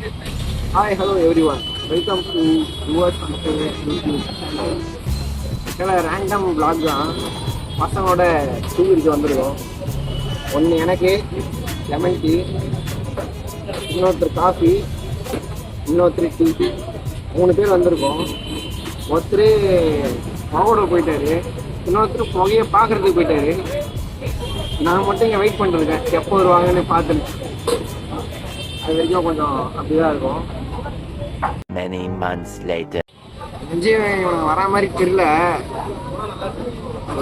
Hi, hello everyone. Welcome to Yours YouTube channel. ஆக்சுவலாக random vlog தான். பசங்களோட டூருக்கு வந்திருக்கோம். ஒன்று எனக்கு லெமன் டீ, இன்னொருத்தர் காஃபி, இன்னொருத்தர் டீ, 3 பேர் வந்திருக்கோம். ஒருத்தர் பகோட போயிட்டாரு, இன்னொருத்தர் புகையை பார்க்குறதுக்கு போயிட்டாரு. நான் மட்டும் இங்கே வெயிட் பண்ணிருக்கேன், எப்போ வருவாங்கன்னு பார்த்துட்டு. அது வரைக்கும் கொஞ்சம் அப்படிதான் இருக்கும். Many months later. இவனுக்கு வரா மாதிரி தெரியல.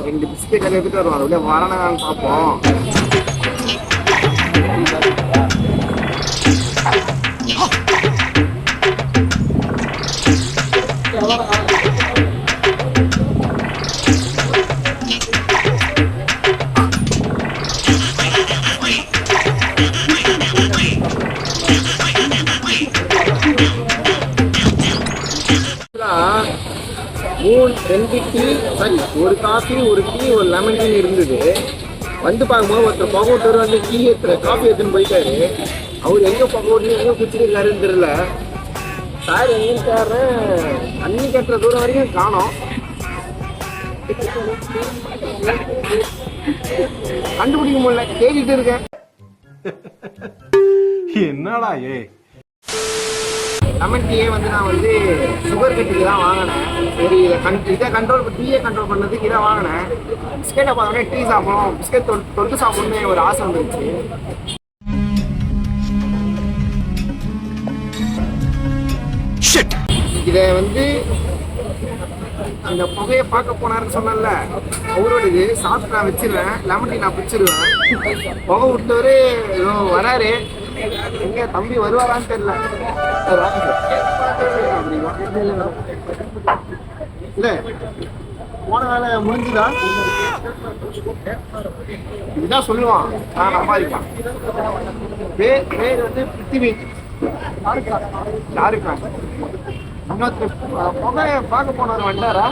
2 பிஸ்கெட் எடுத்துட்டு வருவான், அப்படியே வரானான்னு பார்ப்போம். ரெண்டு டீ, சாரி, ஒரு காஃபி, ஒரு டீ, ஒரு லெமன் டீ இருந்தது. வந்து பார்க்கும்போது ஒருத்தர் பகோட்டர் வந்து டீ காஃபி எடுத்துன்னு போயிட்டாரு. அவர் எங்கே பகோட்டு எங்கே குச்சிருக்காருன்னு தெரியல. சார் எங்கேன்னு தேடுறேன், தண்ணி கட்டுற தூரம் வரைக்கும் காணோம். கண்டுபிடிக்க முடியல, தேடிட்டு இருக்கேன். என்னடா லெமன் டீயே வந்து நான் வந்து சுகர் கட்டிக்கு தான் வாங்கினேன். சரி, இதை கண்ட்ரோல் டீயை கண்ட்ரோல் பண்ணதுக்கு இதை வாங்கினேன். பிஸ்கெட்டை பார்த்தோன்னே டீ சாப்பிடணும், பிஸ்கெட் தொட்டு சாப்பிடணும்னு ஒரு ஆசை வந்துருச்சு. இதை வந்து அந்த புகையை பார்க்க போனாருன்னு சொன்னல, அவரோட இது சாப்பிட்டு நான் வச்சிருவேன். லெமன் டீ நான் பிடிச்சிருவேன். புகை விட்டவரு வராரு, எங்க தம்பி வருவாரான்னு தெரியல. இல்ல போன வேலை முடிஞ்சுதா? இதுதான் சொல்லுவான், நான் நம்பாதிப்பான். பேர் வந்து பிருத்திவி, ஷாருக்கான். இன்னொருத்தர் புகைய பார்க்க போனவர் வந்தாரா?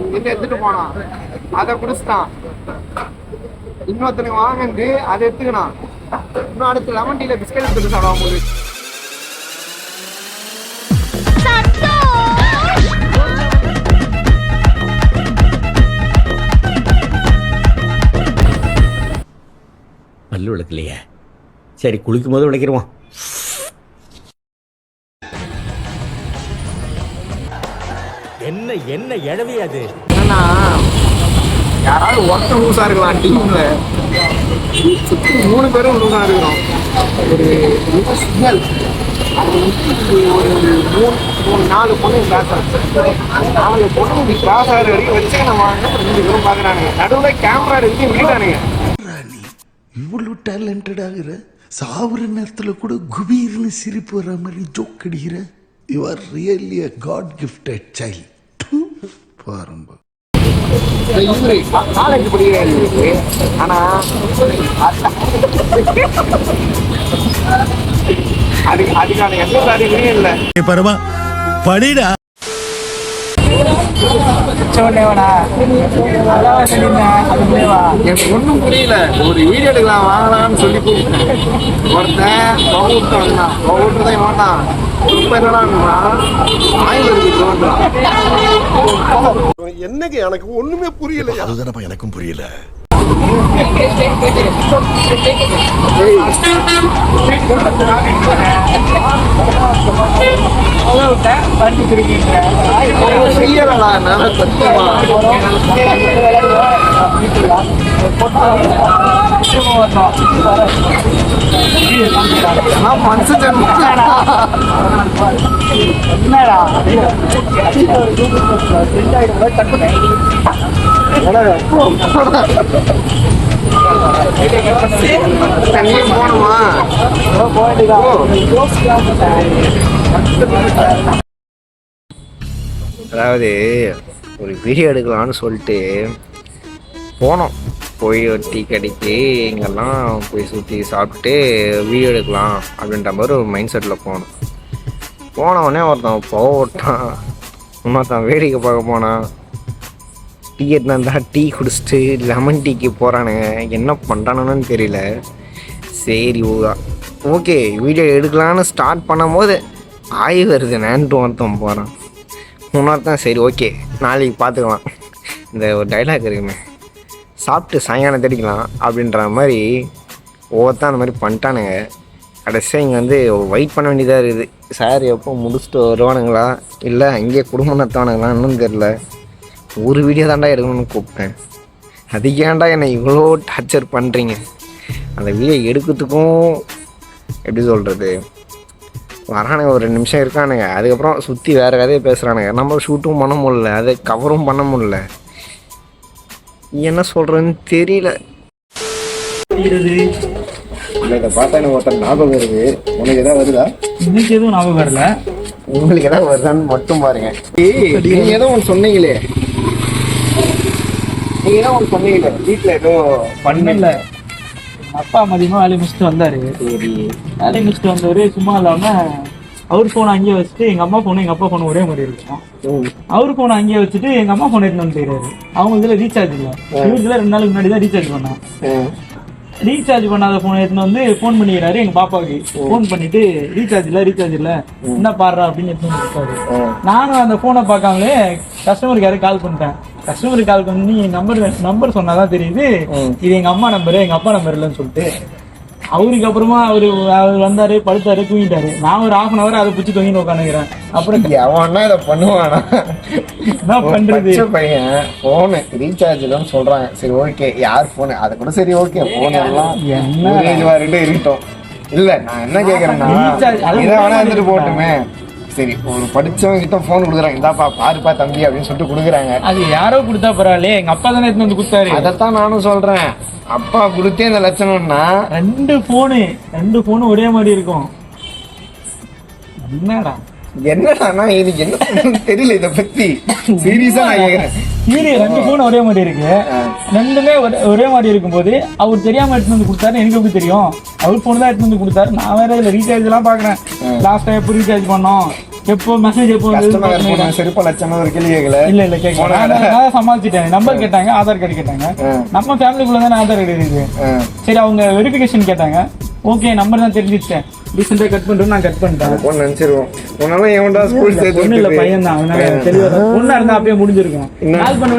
இங்கிட்ட எடுத்துட்டு போனான், அதை குடிச்சிட்டான். இன்னொருத்தனுக்கு வாங்கிட்டு அதை எடுத்துக்கினான். இன்னும் அடுத்து லெமன் டீல பிஸ்கெட் எடுத்துட்டு சாப்பிடாம போது. பல்லு விளக்கலையே, சரி குளிக்கும் போது விளக்கிடுவோம். என்ன என்ன இழவி அது? என்னன்னா, யாராவது ஒருத்தர் லூஸா இருக்கலாம் டீம்ல, சுற்றி 3 பேரும் லூஸா இருக்கிறோம். ஒரு சிக்னல் ஒரு 3-4 பொண்ணு கிளாஸ் ஆச்சு. 4 பொண்ணு கிளாஸ் ஆகிற வரைக்கும் வச்சு நம்ம 2 பேரும் பார்க்குறாங்க. நடுவில் கேமரா இருக்கு விட்டுட்டானுங்க. இவ்வளவு டேலண்டட் ஆகிற, சாவுற நேரத்துல கூட குபீர்னு சிரிப்பு வர மாதிரி ஜோக் அடிக்கிற. You are really a god gifted child. பாருங்க, காலேஜ் படிக்கிறாரு. ஆனா அதுக்கான எந்த அறிவுமே இல்லை. பரமா படிடா. எனக்கு ஒன்றும் புரியல. ஒரு வீடியோ எடுக்கலாம் வாங்கலாம்னு சொல்லி கூப்பிட்டேன். ஒருத்தன் பவுட்தான் வேண்டாம், என்னங்க எனக்கு ஒண்ணுமே புரியல. அதுதானப்பா எனக்கும் புரியல. தண்ணியே போகணுமா? அதாவது ஒரு வீடியோ எடுக்கலான்னு சொல்லிட்டு போனோம். போய் ஒரு டீ கடைக்கு இங்கெல்லாம் போய் சுற்றி சாப்பிட்டு வீடியோ எடுக்கலாம் அப்படின்ற மாதிரி ஒரு மைண்ட் செட்டில் போனவொடனே ஒருத்தன் போட்டான், இன்னொருத்தன் வேடிக்கை பார்க்க போனான். டீ எடுத்துனா டீ குடிச்சிட்டு லெமன் டீக்கு போகிறானுங்க. என்ன பண்ணுறானுன்னு தெரியல. சரி ஓகே வீடியோ எடுக்கலான்னு ஸ்டார்ட் பண்ணும்போது ஆய் வருது நேன்ட்டு ஒருத்தன் போகிறான். இன்னொருத்தன் சரி ஓகே நாளைக்கு பார்த்துக்கலாம். இந்த ஒரு டைலாக் இருக்குமே, சாப்பிட்டு சாயங்காலம் தெரிக்கலாம் அப்படின்ற மாதிரி ஒவ்வொருத்தான் அந்த மாதிரி பண்ணிட்டானுங்க. கடைசியாக இங்கே வந்து வெயிட் பண்ண வேண்டியதாக இருக்குது. சார் எப்போ முடிச்சுட்டு வருவானுங்களா இல்லை அங்கேயே குடும்பம் நடத்துவானுங்களா இன்னும் தெரில. ஒரு வீடியோ தாண்டா எடுக்கணும்னு கூப்பிட்டேன். அதுக்கு ஏன்டா என்னை இவ்வளோ டார்ச்சர் பண்ணுறீங்க? அந்த வீடியோ எடுக்கிறதுக்கும் எப்படி சொல்கிறது, வரானுங்க ஒரு 2 நிமிஷம் இருக்கானுங்க, அதுக்கப்புறம் சுற்றி வேறு கதையை பேசுகிறானுங்க. நம்ம ஷூட்டும் பண்ண முடியல, அதை கவரும் பண்ண முடியல. என்ன சொல்கிறேன்னு தெரியல. இதை பார்த்தா எனக்கு ஒருத்தர் ஞாபகம் வருது. உனக்கு எதாவது வருதா? இன்னைக்கு எதுவும் ஞாபகம் வரல. உங்களுக்கு எதாவது வருதான்னு மட்டும் பாருங்க. நீங்க ஏதோ ஒன்று சொன்னீங்களே, நீங்க ஏதோ ஒன்று சொன்னீங்களே வீட்டில் ஏதோ பண்ணல. அப்பா மதியமா வேலையை முடிச்சுட்டு வந்தாரு. சரி, வேலையை முடிச்சுட்டு வந்தவரு சும்மா இல்லாம அவர் போனை அங்கேயே வச்சுட்டு எங்க அம்மா போனும் எங்க அப்பா போனும் ஒரே மாதிரி இருக்கும். அவரு போனை அங்கேயே வச்சுட்டு எங்க அம்மா போன் எடுத்துன்னு வந்து போயிடுறாரு. அவங்க இதுல ரீசார்ஜ் இல்லை. இவருக்குல 2 நாளுக்கு முன்னாடி தான் ரீசார்ஜ் பண்ணான். ரீசார்ஜ் பண்ணாத போன் எடுத்துன்னு வந்து போன் பண்ணிக்கிறாரு எங்க பாப்பாவுக்கு. போன் பண்ணிட்டு ரீசார்ஜ் இல்ல என்ன பாடுறா அப்படின்னு எடுத்துன்னு இருக்காரு. நானும் அந்த போனை பார்க்காமலே கஸ்டமருக்கு யாரும் கால் பண்ணிட்டேன். கஸ்டமருக்கு கால் பண்ணி நம்பர் சொன்னாதான் தெரியுது இது எங்க அம்மா நம்பரு, எங்க அப்பா நம்பர் இல்லைன்னு சொல்லிட்டு. அவருக்கு அப்புறமா அவரு வந்தாரு, படுத்தாரு, தூங்கிட்டாரு. நான் ஒரு 1/2 hour அதை பிடிச்சி தூங்கின்னு உட்காந்துக்கிறேன். அப்புறம் எவன்னா இதை பண்ணுவானா? என்ன பண்றது? பையன் போனு ரீசார்ஜ் இல்லைன்னு சொல்றாங்க. சரி ஓகே, யார் போனு அதை கூட சரி ஓகே, போன் எல்லாம் என்ன இருக்கட்டும். இல்ல நான் என்ன கேக்குறேன்னா, இதை வேணா எடுத்துட்டு போட்டுமே. சரி, ஒரு படிச்சவங்க கிட்ட போன் கொடுக்குறாங்க, இந்தாப்பா பாருப்பா தம்பி அப்படின்னு சொல்லிட்டு கொடுக்குறாங்க. அது யாரோ கொடுத்தா பரவாயில்ல, எங்க அப்பா தானே எடுத்து வந்து கொடுத்தாரு. அதைத்தான் நானும் சொல்றேன். அப்பா கொடுத்தே இந்த லட்சணம்னா 2 போனு ஒரே மாதிரி இருக்கும். என்னடா இது என்ன தெரியல. இதை பத்தி சீரியஸா நான் கேக்குறேன். 2 போன் ஒரே மாதிரி இருக்கு. 2மே ஒரே மாதிரி இருக்கும் போது அவர் தெரியாம எடுத்து வந்து கொடுத்தாரு. எனக்கு எப்படி தெரியும்? அவர் போன் தான் எடுத்து வந்து கொடுத்தாரு. நான் வேற இதுல ரீசார்ஜ் எல்லாம் பாக்குறேன். லாஸ்டா எப்போ ரீசார்ஜ் பண்ணோம், எப்போ மெசேஜ் எப்போ செருப்ப லட்சம் ஒரு கேள்வி கேட்கல. இல்ல கேட்கல. நான் சமாளிச்சுட்டேன். நம்பர் கேட்டாங்க, ஆதார் கார்டு கேட்டாங்க. நம்ம ஃபேமிலிக்குள்ள தானே ஆதார் கார்டு இருக்குது. சரி, அவங்க வெரிஃபிகேஷன் கேட்டாங்க. ஓகே, நம்பர் தான் தெரிஞ்சிட்டேன். ரீசெண்டா கட் பண்றோம், நான் கட் பண்ணிட்டேன். பொண்ணு நினைச்சிருவோம். உன்னால எவன்டா ஸ்கூல் சேர்த்து பொண்ணு இல்ல பையன் தான். அதனால தெளிவா பொண்ணா இருந்தா அப்படியே முடிஞ்சிருக்கும். கால் பண்ண